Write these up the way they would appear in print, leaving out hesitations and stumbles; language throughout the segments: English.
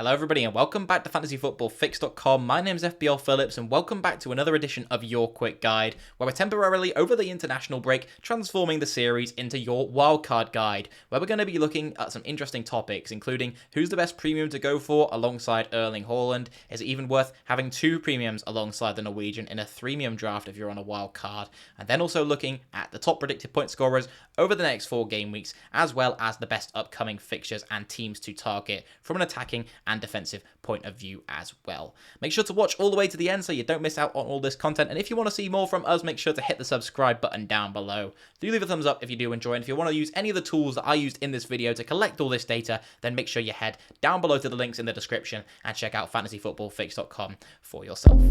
Hello everybody and welcome back to fantasyfootballfix.com. My name is FPL Phillips and welcome back to another edition of your quick guide, where we're temporarily over the international break transforming the series into your wildcard guide, where we're going to be looking at some interesting topics, including who's the best premium to go for alongside Erling Haaland. Is it even worth having two premiums alongside the Norwegian in a threemium draft if you're on a wildcard? And then also looking at the top predicted point scorers over the next 4 game weeks, as well as the best upcoming fixtures and teams to target from an attacking and defensive point of view as well. Make sure to watch all the way to the end so you don't miss out on all this content, and if you want to see more from us, make sure to hit the subscribe button down below. Do leave a thumbs up if you do enjoy, and if you want to use any of the tools that I used in this video to collect all this data, then make sure you head down below to the links in the description and check out fantasyfootballfix.com for yourself.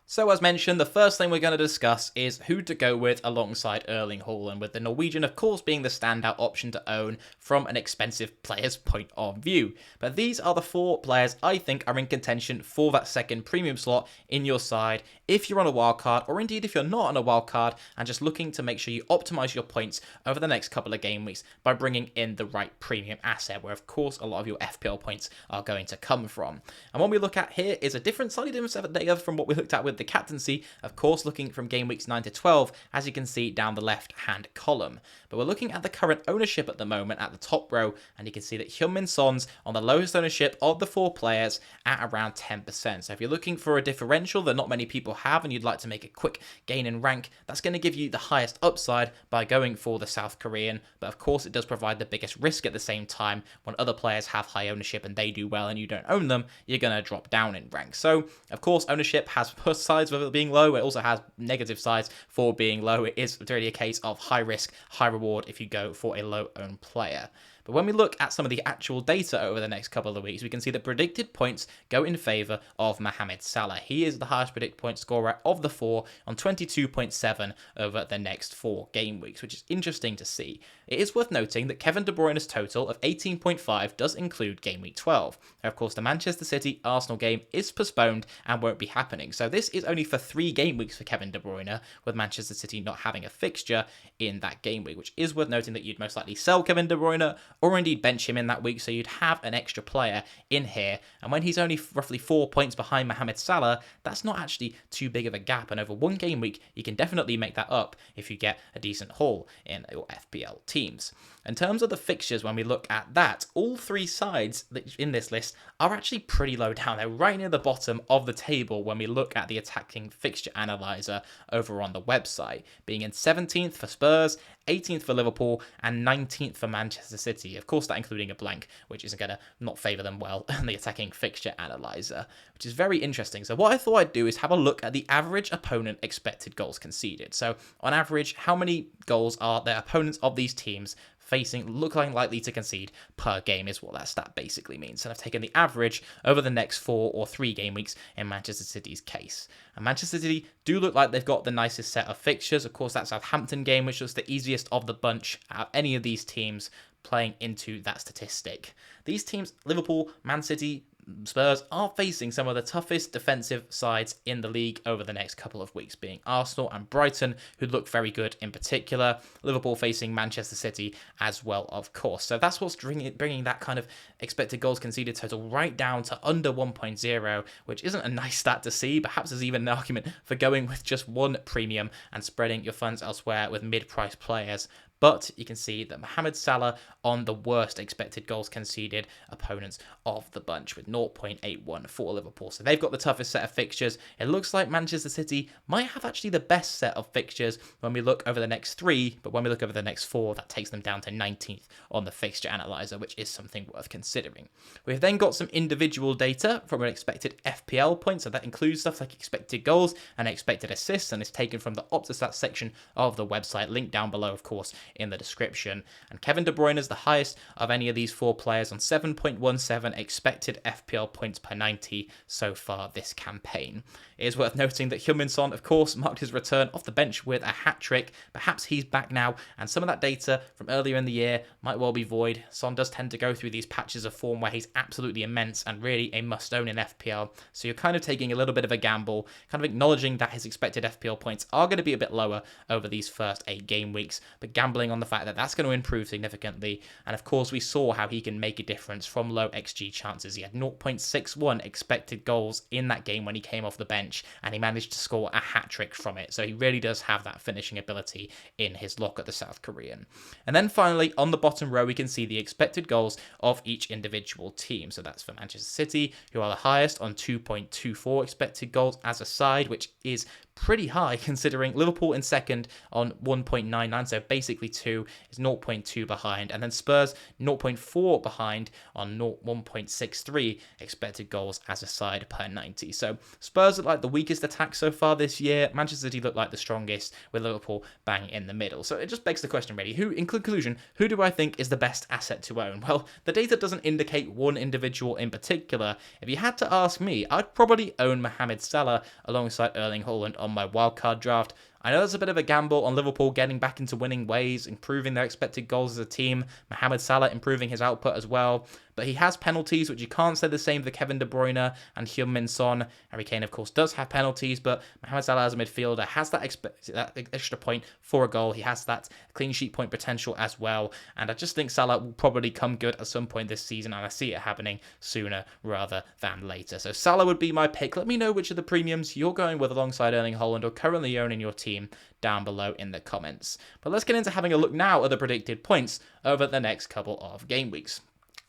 So as mentioned, the first thing we're going to discuss is who to go with alongside Erling Haaland, with the Norwegian of course being the standout option to own from an expensive player's point of view. But these are the 4 players I think are in contention for that second premium slot in your side if you're on a wildcard, or indeed if you're not on a wildcard and just looking to make sure you optimize your points over the next couple of game weeks by bringing in the right premium asset, where of course a lot of your FPL points are going to come from. And what we look at here is a slightly different data from what we looked at with the captaincy, of course looking from game weeks 9 to 12, as you can see down the left hand column. But we're looking at the current ownership at the moment at the top row, and you can see that Heung-min Son's on the lowest ownership of the 4 players at around 10%. So if you're looking for a differential that not many people have and you'd like to make a quick gain in rank, that's going to give you the highest upside by going for the South Korean. But of course it does provide the biggest risk at the same time. When other players have high ownership and they do well and you don't own them, you're going to drop down in rank. So of course ownership has plus sides with it being low. It also has negative sides for being low. It is really a case of high risk, high reward if you go for a low owned player. But when we look at some of the actual data over the next couple of weeks, we can see that predicted points go in favour of Mohamed Salah. He is the highest predicted point scorer of the 4 on 22.7 over the next 4 game weeks, which is interesting to see. It is worth noting that Kevin De Bruyne's total of 18.5 does include game week 12. Now, of course, the Manchester City-Arsenal game is postponed and won't be happening. So this is only for 3 game weeks for Kevin De Bruyne, with Manchester City not having a fixture in that game week, which is worth noting that you'd most likely sell Kevin De Bruyne or indeed bench him in that week, so you'd have an extra player in here. And when he's only roughly 4 points behind Mohamed Salah, that's not actually too big of a gap, and over 1 game week you can definitely make that up if you get a decent haul in your FPL teams. In terms of the fixtures, when we look at that, all 3 sides in this list are actually pretty low down. They're right near the bottom of the table when we look at the attacking fixture analyzer over on the website, being in 17th for Spurs, 18th for Liverpool, and 19th for Manchester City. Of course, that including a blank, which isn't going to not favour them well in the attacking fixture analyzer, which is very interesting. So what I thought I'd do is have a look at the average opponent expected goals conceded. So on average, how many goals are the opponents of these teams looking likely to concede per game is what that stat basically means. And I've taken the average over the next 4 or 3 game weeks in Manchester City's case. And Manchester City do look like they've got the nicest set of fixtures. Of course, that Southampton game, which was the easiest of the bunch out of any of these teams, playing into that statistic. These teams, Liverpool, Man City, Spurs, are facing some of the toughest defensive sides in the league over the next couple of weeks, being Arsenal and Brighton, who look very good in particular. Liverpool facing Manchester City as well, of course. So that's what's bringing that kind of expected goals conceded total right down to under 1.0, which isn't a nice stat to see. Perhaps there's even an argument for going with just 1 premium and spreading your funds elsewhere with mid-price players. But you can see that Mohamed Salah on the worst expected goals conceded opponents of the bunch with 0.81 for Liverpool. So they've got the toughest set of fixtures. It looks like Manchester City might have actually the best set of fixtures when we look over the next 3, but when we look over the next 4, that takes them down to 19th on the fixture analyzer, which is something worth considering. We've then got some individual data from an expected FPL point, so that includes stuff like expected goals and expected assists, and it's taken from the Optastat section of the website, linked down below, of course, in the description. And Kevin De Bruyne is the highest of any of these 4 players on 7.17 expected FPL points per 90 so far this campaign. it is worth noting that Heung-min Son, of course, marked his return off the bench with a hat-trick. Perhaps he's back now, and some of that data from earlier in the year might well be void. Son does tend to go through these patches of form where he's absolutely immense and really a must-own in FPL, so you're kind of taking a little bit of a gamble, kind of acknowledging that his expected FPL points are going to be a bit lower over these first 8 game weeks, but gambling on the fact that that's going to improve significantly. And of course, we saw how he can make a difference from low XG chances. He had 0.61 expected goals in that game when he came off the bench, and he managed to score a hat-trick from it, so he really does have that finishing ability in his locker, the South Korean. And then finally, on the bottom row, we can see the expected goals of each individual team. So that's for Manchester City, who are the highest on 2.24 expected goals as a side, which is pretty high considering Liverpool in second on 1.99, so basically 2 is 0.2 behind, and then Spurs 0.4 behind on 1.63 expected goals as a side per 90. So Spurs look like the weakest attack so far this year. Manchester City look like the strongest, with Liverpool bang in the middle. So it just begs the question really, in conclusion, who do I think is the best asset to own? Well, the data doesn't indicate one individual in particular. If you had to ask me, I'd probably own Mohamed Salah alongside Erling Haaland on my wildcard draft. I know there's a bit of a gamble on Liverpool getting back into winning ways, improving their expected goals as a team, Mohamed Salah improving his output as well, but he has penalties, which you can't say the same for Kevin De Bruyne and Heung-min Son. Harry Kane, of course, does have penalties, but Mohamed Salah as a midfielder has that extra point for a goal. He has that clean sheet point potential as well, and I just think Salah will probably come good at some point this season, and I see it happening sooner rather than later. So Salah would be my pick. Let me know which of the premiums you're going with alongside Erling Haaland or currently owning your team down below in the comments. But let's get into having a look now at the predicted points over the next couple of game weeks.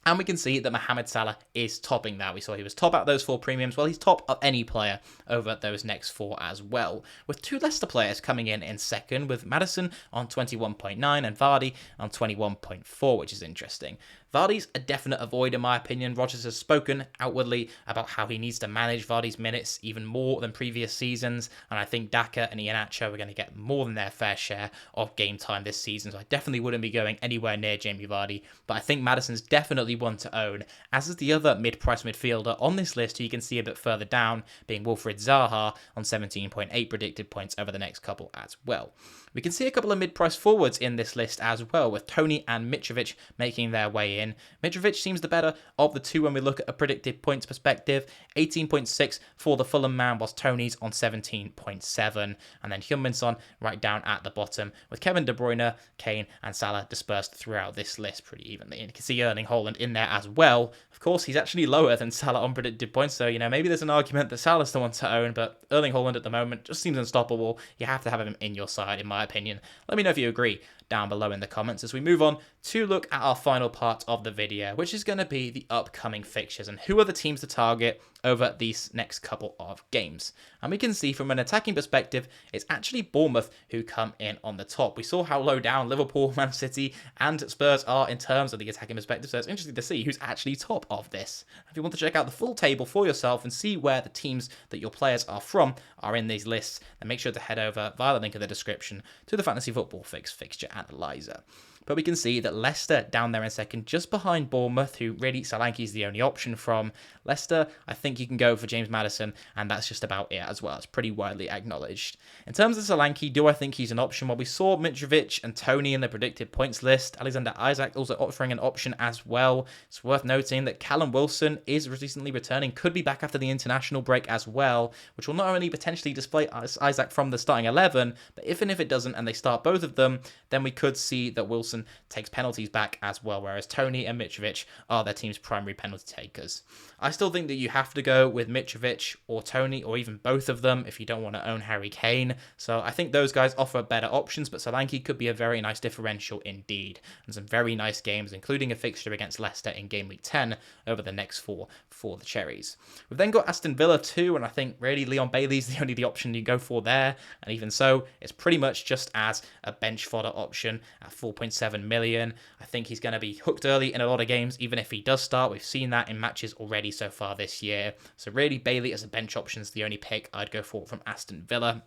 And we can see that Mohamed Salah is topping that. We saw he was top out of those 4 premiums. Well, he's top of any player over those next 4 as well, with 2 Leicester players coming in second, with Maddison on 21.9 and Vardy on 21.4, which is interesting. Vardy's a definite avoid in my opinion. Rodgers has spoken outwardly about how he needs to manage Vardy's minutes even more than previous seasons, and I think Daka and Iheanacho are going to get more than their fair share of game time this season, so I definitely wouldn't be going anywhere near Jamie Vardy, but I think Maddison's definitely one to own, as is the other mid-price midfielder on this list who you can see a bit further down, being Wilfried Zaha on 17.8 predicted points over the next couple as well. We can see a couple of mid-price forwards in this list as well, with Tony and Mitrovic making their way in. Mitrovic seems the better of the 2 when we look at a predicted points perspective, 18.6 for the Fulham man, whilst Tony's on 17.7, and then Heung-min Son right down at the bottom, with Kevin De Bruyne, Kane and Salah dispersed throughout this list pretty evenly. And you can see Erling Haaland in there as well. Of course, he's actually lower than Salah on predicted points, so maybe there's an argument that Salah's the one to own, but Erling Haaland at the moment just seems unstoppable. You have to have him in your side, in my opinion. Let me know if you agree down below in the comments as we move on to look at our final part of the video, which is going to be the upcoming fixtures and who are the teams to target over these next couple of games. And we can see from an attacking perspective, it's actually Bournemouth who come in on the top. We saw how low down Liverpool, Man City and Spurs are in terms of the attacking perspective, so it's interesting to see who's actually top of this. If you want to check out the full table for yourself and see where the teams that your players are from are in these lists, then make sure to head over via the link in the description to the Fantasy Football Fixture Analyzer. But we can see that Leicester down there in second, just behind Bournemouth, who really Solanke is the only option from. Leicester, I think you can go for James Maddison, and that's just about it as well. It's pretty widely acknowledged. In terms of Solanke, do I think he's an option? Well, we saw Mitrovic and Tony in the predicted points list. Alexander Isak also offering an option as well. It's worth noting that Callum Wilson is recently returning, could be back after the international break as well, which will not only potentially display Isak from the starting 11, but even if it doesn't and they start both of them, then we could see that Wilson takes penalties back as well, whereas Tony and Mitrovic are their team's primary penalty takers. I still think that you have to go with Mitrovic or Tony, or even both of them if you don't want to own Harry Kane. So I think those guys offer better options, but Solanke could be a very nice differential indeed, and some very nice games, including a fixture against Leicester in game week 10 over the next 4 for the Cherries. We've then got Aston Villa too, and I think really Leon Bailey's the only option you go for there, and even so, it's pretty much just as a bench fodder option at 4.7 million. I think he's going to be hooked early in a lot of games, even if he does start. We've seen that in matches already so far this year. So really, Bailey as a bench option is the only pick I'd go for from Aston Villa.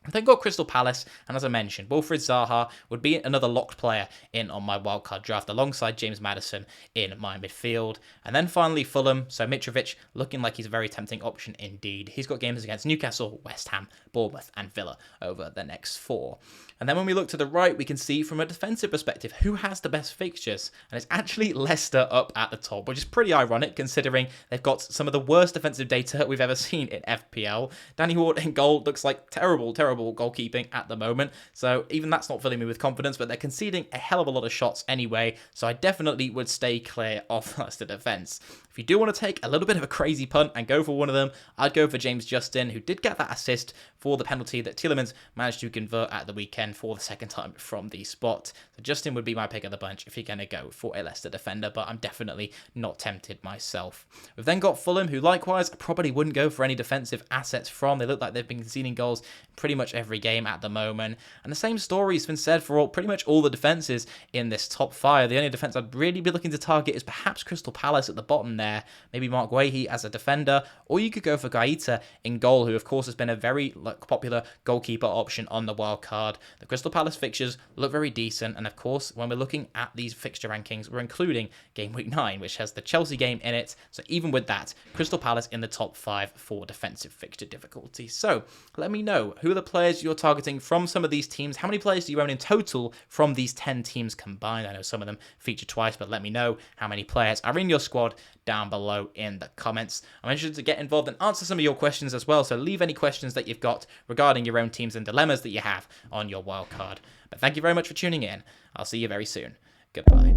I've then got Crystal Palace, and as I mentioned, Wilfried Zaha would be another locked player in on my wildcard draft alongside James Maddison in my midfield. And then finally Fulham, so Mitrovic looking like he's a very tempting option indeed. He's got games against Newcastle, West Ham, Bournemouth and Villa over the next 4. And then when we look to the right, we can see from a defensive perspective who has the best fixtures. And it's actually Leicester up at the top, which is pretty ironic considering they've got some of the worst defensive data we've ever seen in FPL. Danny Ward in goal looks like terrible goalkeeping at the moment. So even that's not filling me with confidence, but they're conceding a hell of a lot of shots anyway. So I definitely would stay clear of Leicester defence. If you do want to take a little bit of a crazy punt and go for one of them, I'd go for James Justin, who did get that assist for the penalty that Tielemans managed to convert at the weekend for the second time from the spot. So Justin would be my pick of the bunch if you're going to go for a Leicester defender, but I'm definitely not tempted myself. We've then got Fulham, who likewise I probably wouldn't go for any defensive assets from. They look like they've been conceding goals pretty much every game at the moment. And the same story has been said for pretty much all the defences in this top 5. The only defence I'd really be looking to target is perhaps Crystal Palace at the bottom there. Maybe Mark Guehi as a defender, or you could go for Gaeta in goal, who of course has been a very popular goalkeeper option on the wild card. The Crystal Palace fixtures look very decent, and of course when we're looking at these fixture rankings, we're including game week 9, which has the Chelsea game in it. So even with that, Crystal Palace in the top 5 for defensive fixture difficulty. So let me know, who are the players you're targeting from some of these teams? How many players do you own in total from these 10 teams combined? I know some of them feature twice, but let me know how many players are in your squad down below in the comments. I'm interested to get involved and answer some of your questions as well, so leave any questions that you've got regarding your own teams and dilemmas that you have on your wildcard. But thank you very much for tuning in. I'll see you very soon. Goodbye.